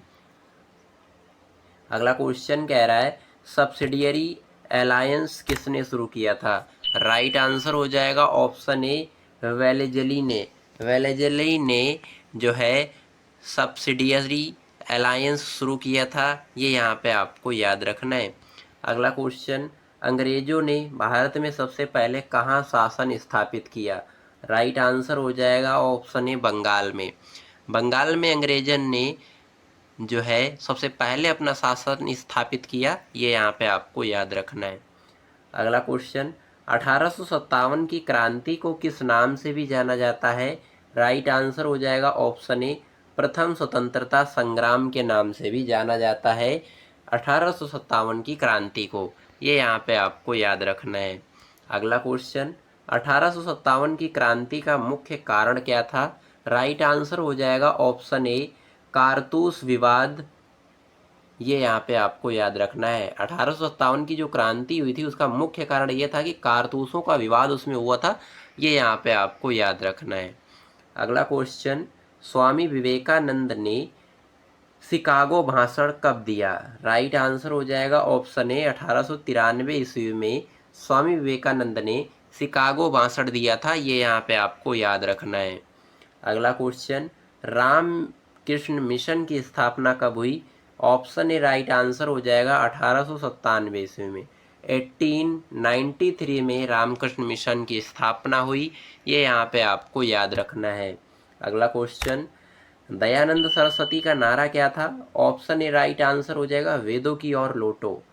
अगला क्वेश्चन कह रहा है, सब्सिडियरी अलायंस किसने शुरू किया था? राइट आंसर हो जाएगा ऑप्शन ए, वेलेजली ने जो है सब्सिडियरी अलायंस शुरू किया था, ये यहाँ पे आपको याद रखना है। अगला क्वेश्चन, अंग्रेजों ने भारत में सबसे पहले कहाँ शासन स्थापित किया? राइट आंसर हो जाएगा ऑप्शन ए, बंगाल में अंग्रेजों ने जो है सबसे पहले अपना शासन स्थापित किया, ये यहाँ पे आपको याद रखना है। अगला क्वेश्चन, 1857 की क्रांति को किस नाम से भी जाना जाता है? राइट आंसर हो जाएगा ऑप्शन ए, प्रथम स्वतंत्रता संग्राम के नाम से भी जाना जाता है 1857 की क्रांति को, ये यहाँ पे आपको याद रखना है। अगला क्वेश्चन, 1857 की क्रांति का मुख्य कारण क्या था? राइट आंसर हो जाएगा ऑप्शन ए, कारतूस विवाद, ये यहाँ पे आपको याद रखना है। 1857 की जो क्रांति हुई थी उसका मुख्य कारण ये था कि कारतूसों का विवाद उसमें हुआ था, ये यहाँ पे आपको याद रखना है। अगला क्वेश्चन, स्वामी विवेकानंद ने शिकागो भाषण कब दिया? राइट आंसर हो जाएगा ऑप्शन ए, 1893 ईस्वी में स्वामी विवेकानंद ने शिकागो भाषण दिया था, ये यहाँ पे आपको याद रखना है। अगला क्वेश्चन, राम कृष्ण मिशन की स्थापना कब हुई? ऑप्शन ए राइट आंसर हो जाएगा 1897 ईस्वी में। 1893 में रामकृष्ण मिशन की स्थापना हुई, ये यहाँ पे आपको याद रखना है। अगला क्वेश्चन, दयानंद सरस्वती का नारा क्या था? ऑप्शन ए राइट आंसर हो जाएगा वेदों की ओर लौटो,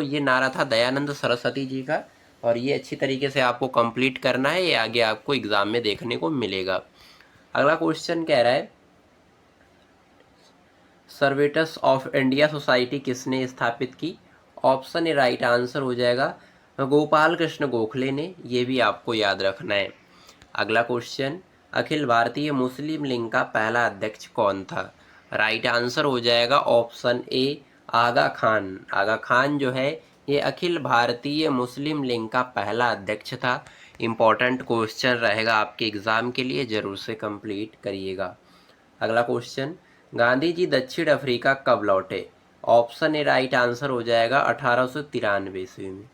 ये नारा था दयानंद सरस्वती जी का, और ये अच्छी तरीके से आपको कंप्लीट करना है, ये आगे आपको एग्जाम में देखने को मिलेगा। अगला क्वेश्चन कह रहा है, सर्वेटस ऑफ इंडिया सोसाइटी किसने स्थापित की? ऑप्शन ए राइट आंसर हो जाएगा गोपाल कृष्ण गोखले ने, ये भी आपको याद रखना है। अगला क्वेश्चन, अखिल भारतीय मुस्लिम लीग का पहला अध्यक्ष कौन था? राइट आंसर हो जाएगा ऑप्शन ए, आगा खान जो है ये अखिल भारतीय मुस्लिम लीग का पहला अध्यक्ष था। इम्पॉर्टेंट क्वेश्चन रहेगा आपके एग्जाम के लिए, जरूर से कंप्लीट करिएगा। अगला क्वेश्चन, गांधी जी दक्षिण अफ्रीका कब लौटे? ऑप्शन ए राइट आंसर हो जाएगा 1893 ईस्वी में।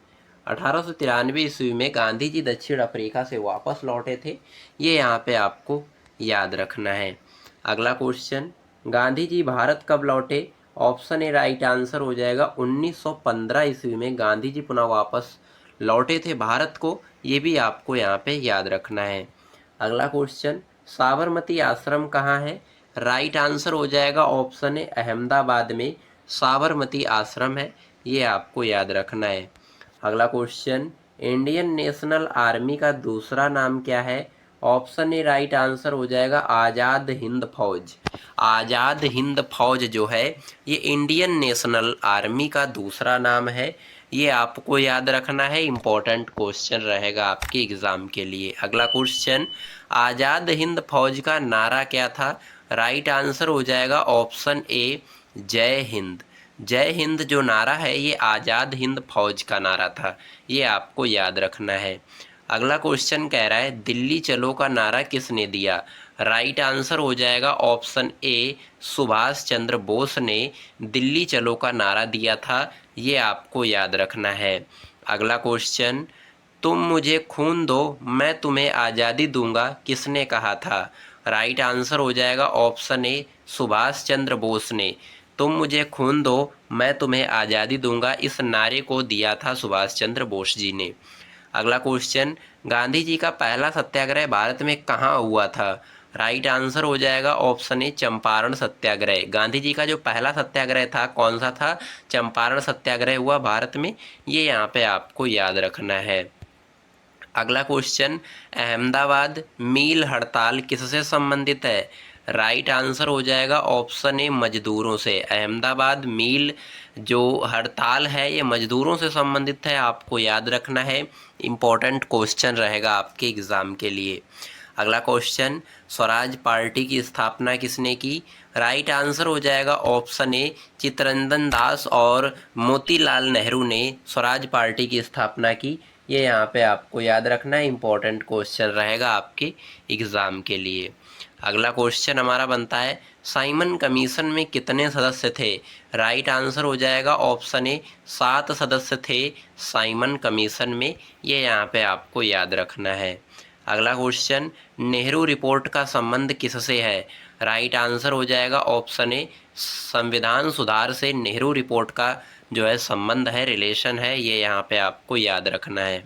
1893 ईस्वी में गांधी जी दक्षिण अफ्रीका से वापस लौटे थे, ये यहाँ पे आपको याद रखना है। अगला क्वेश्चन, गांधी जी भारत कब लौटे? ऑप्शन ए राइट आंसर हो जाएगा 1915 ईस्वी में गांधी जी पुनः वापस लौटे थे भारत को, ये भी आपको यहाँ पे याद रखना है। अगला क्वेश्चन, साबरमती आश्रम कहाँ है? राइट आंसर हो जाएगा ऑप्शन ए, अहमदाबाद में साबरमती आश्रम है, ये आपको याद रखना है। अगला क्वेश्चन, इंडियन नेशनल आर्मी का दूसरा नाम क्या है? ऑप्शन ए राइट आंसर हो जाएगा आज़ाद हिंद फौज। आज़ाद हिंद फौज जो है ये इंडियन नेशनल आर्मी का दूसरा नाम है, ये आपको याद रखना है, इम्पोर्टेंट क्वेश्चन रहेगा आपके एग्जाम के लिए। अगला क्वेश्चन, आज़ाद हिंद फौज का नारा क्या था? राइट आंसर हो जाएगा ऑप्शन ए जय हिंद। जय हिंद जो नारा है ये आज़ाद हिंद फौज का नारा था, ये आपको याद रखना है। अगला क्वेश्चन कह रहा है दिल्ली चलो का नारा किसने दिया? राइट आंसर हो जाएगा ऑप्शन ए सुभाष चंद्र बोस ने दिल्ली चलो का नारा दिया था, ये आपको याद रखना है। अगला क्वेश्चन, तुम मुझे खून दो मैं तुम्हें आज़ादी दूंगा किसने कहा था? राइट आंसर हो जाएगा ऑप्शन ए सुभाष चंद्र बोस ने तुम मुझे खून दो मैं तुम्हें आज़ादी दूंगा इस नारे को दिया था सुभाष चंद्र बोस जी ने। अगला क्वेश्चन, गांधी जी का पहला सत्याग्रह भारत में कहाँ हुआ था? राइट आंसर हो जाएगा ऑप्शन ए चंपारण सत्याग्रह। गांधी जी का जो पहला सत्याग्रह था कौन सा था? चंपारण सत्याग्रह हुआ भारत में, ये यहाँ पे आपको याद रखना है। अगला क्वेश्चन, अहमदाबाद मील हड़ताल किससे संबंधित है? राइट आंसर हो जाएगा ऑप्शन ए मजदूरों से। अहमदाबाद मील जो हड़ताल है ये मजदूरों से संबंधित है, आपको याद रखना है, इम्पोर्टेंट क्वेश्चन रहेगा आपके एग्ज़ाम के लिए। अगला क्वेश्चन, स्वराज पार्टी की स्थापना किसने की? राइट आंसर हो जाएगा ऑप्शन ए चित्तरंजन दास और मोतीलाल नेहरू ने स्वराज पार्टी की स्थापना की, ये यहाँ पे आपको याद रखना है, इम्पोर्टेंट क्वेश्चन रहेगा आपके एग्ज़ाम के लिए। अगला क्वेश्चन हमारा बनता है साइमन कमीशन में कितने सदस्य थे? राइट आंसर हो जाएगा ऑप्शन ए 7 सदस्य थे साइमन कमीशन में, ये यहाँ पे आपको याद रखना है। अगला क्वेश्चन, नेहरू रिपोर्ट का संबंध किससे है? राइट आंसर हो जाएगा ऑप्शन ए संविधान सुधार से नेहरू रिपोर्ट का जो है संबंध है, रिलेशन है, ये यहाँ पे आपको याद रखना है।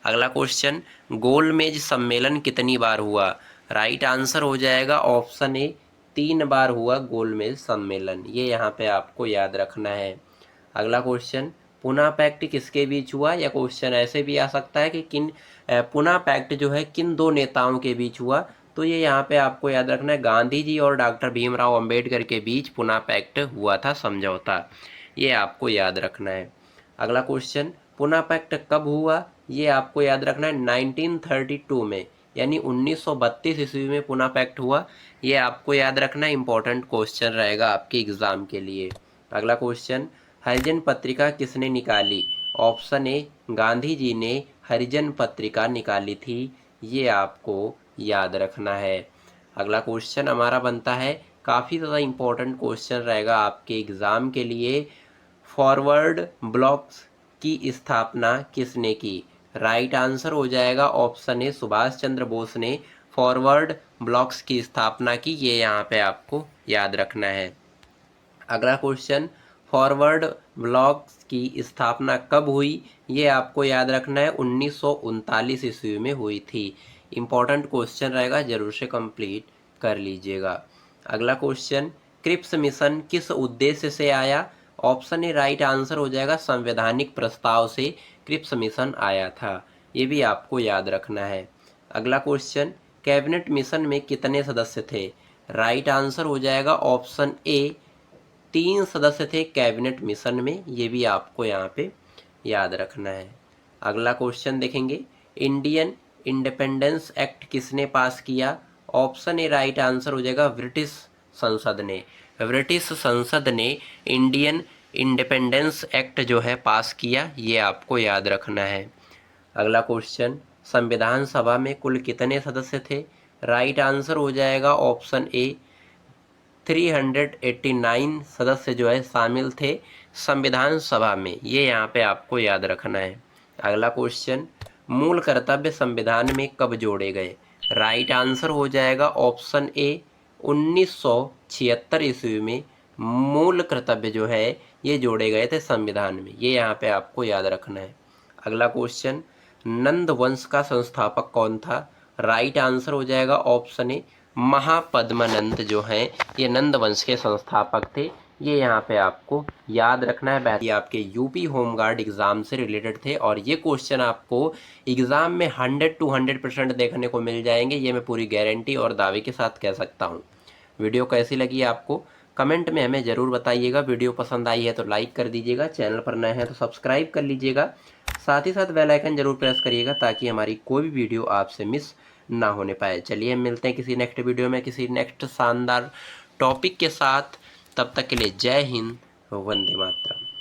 अगला क्वेश्चन, गोलमेज सम्मेलन कितनी बार हुआ? राइट आंसर हो जाएगा ऑप्शन ए 3 बार हुआ गोलमेज सम्मेलन, ये यहाँ पे आपको याद रखना है। अगला क्वेश्चन, पुना पैक्ट किसके बीच हुआ? या क्वेश्चन ऐसे भी आ सकता है कि पुना पैक्ट जो है किन दो नेताओं के बीच हुआ? तो ये यहाँ पे आपको याद रखना है, गांधी जी और डॉक्टर भीमराव अंबेडकर के बीच पुना पैक्ट हुआ था, समझौता, ये आपको याद रखना है। अगला क्वेश्चन, पुना पैक्ट कब हुआ? ये आपको याद रखना है 1932 में, यानी 1932 ईस्वी में पुना पैक्ट हुआ, ये आपको याद रखना है, इंपॉर्टेंट क्वेश्चन रहेगा आपके एग्जाम के लिए। अगला क्वेश्चन, हरिजन पत्रिका किसने निकाली? ऑप्शन ए गांधी जी ने हरिजन पत्रिका निकाली थी, ये आपको याद रखना है। अगला क्वेश्चन हमारा बनता है, काफ़ी ज़्यादा इंपॉर्टेंट क्वेश्चन रहेगा आपके एग्ज़ाम के लिए, फॉरवर्ड ब्लॉक्स की स्थापना किसने की? राइट आंसर हो जाएगा ऑप्शन ए सुभाष चंद्र बोस ने फॉरवर्ड ब्लॉक्स की स्थापना की, ये यहाँ पे आपको याद रखना है। अगला क्वेश्चन, फॉरवर्ड ब्लॉक्स की स्थापना कब हुई? ये आपको याद रखना है, 1939 ईस्वी में हुई थी। इम्पॉर्टेंट क्वेश्चन रहेगा, जरूर से कंप्लीट कर लीजिएगा। अगला क्वेश्चन, क्रिप्स मिशन किस उद्देश्य से आया? ऑप्शन ए राइट आंसर हो जाएगा संवैधानिक प्रस्ताव से क्रिप्स मिशन आया था, ये भी आपको याद रखना है। अगला क्वेश्चन, कैबिनेट मिशन में कितने सदस्य थे? राइट आंसर हो जाएगा ऑप्शन ए 3 सदस्य थे कैबिनेट मिशन में, ये भी आपको यहाँ पे याद रखना है। अगला क्वेश्चन देखेंगे, इंडियन इंडिपेंडेंस एक्ट किसने पास किया? ऑप्शन ए राइट आंसर हो जाएगा ब्रिटिश संसद ने। ब्रिटिश संसद ने इंडियन इंडिपेंडेंस एक्ट जो है पास किया, ये आपको याद रखना है। अगला क्वेश्चन, संविधान सभा में कुल कितने सदस्य थे? राइट आंसर हो जाएगा ऑप्शन ए 389 सदस्य जो है शामिल थे संविधान सभा में, ये यहाँ पे आपको याद रखना है। अगला क्वेश्चन, मूल कर्तव्य संविधान में कब जोड़े गए? राइट आंसर हो जाएगा ऑप्शन ए 1976 ईस्वी में मूल कर्तव्य जो है ये जोड़े गए थे संविधान में, ये यहाँ पे आपको याद रखना है। अगला क्वेश्चन, नंद वंश का संस्थापक कौन था? राइट आंसर हो जाएगा ऑप्शन ए महापद्मानंद जो हैं ये नंद वंश के संस्थापक थे, ये यहाँ पे आपको याद रखना है। ये आपके यूपी होमगार्ड एग्ज़ाम से रिलेटेड थे और ये क्वेश्चन आपको एग्ज़ाम में 100 to 100% देखने को मिल जाएंगे, ये मैं पूरी गारंटी और दावे के साथ कह सकता हूँ। वीडियो कैसी लगी आपको कमेंट में हमें ज़रूर बताइएगा। वीडियो पसंद आई है तो लाइक कर दीजिएगा, चैनल पर नए हैं तो सब्सक्राइब कर लीजिएगा, साथ ही साथ बेल आइकन जरूर प्रेस करिएगा ताकि हमारी कोई भी वीडियो आपसे मिस ना होने पाए। चलिए हम मिलते हैं किसी नेक्स्ट वीडियो में किसी नेक्स्ट शानदार टॉपिक के साथ। तब तक के लिए जय हिंद, वंदे मातरम।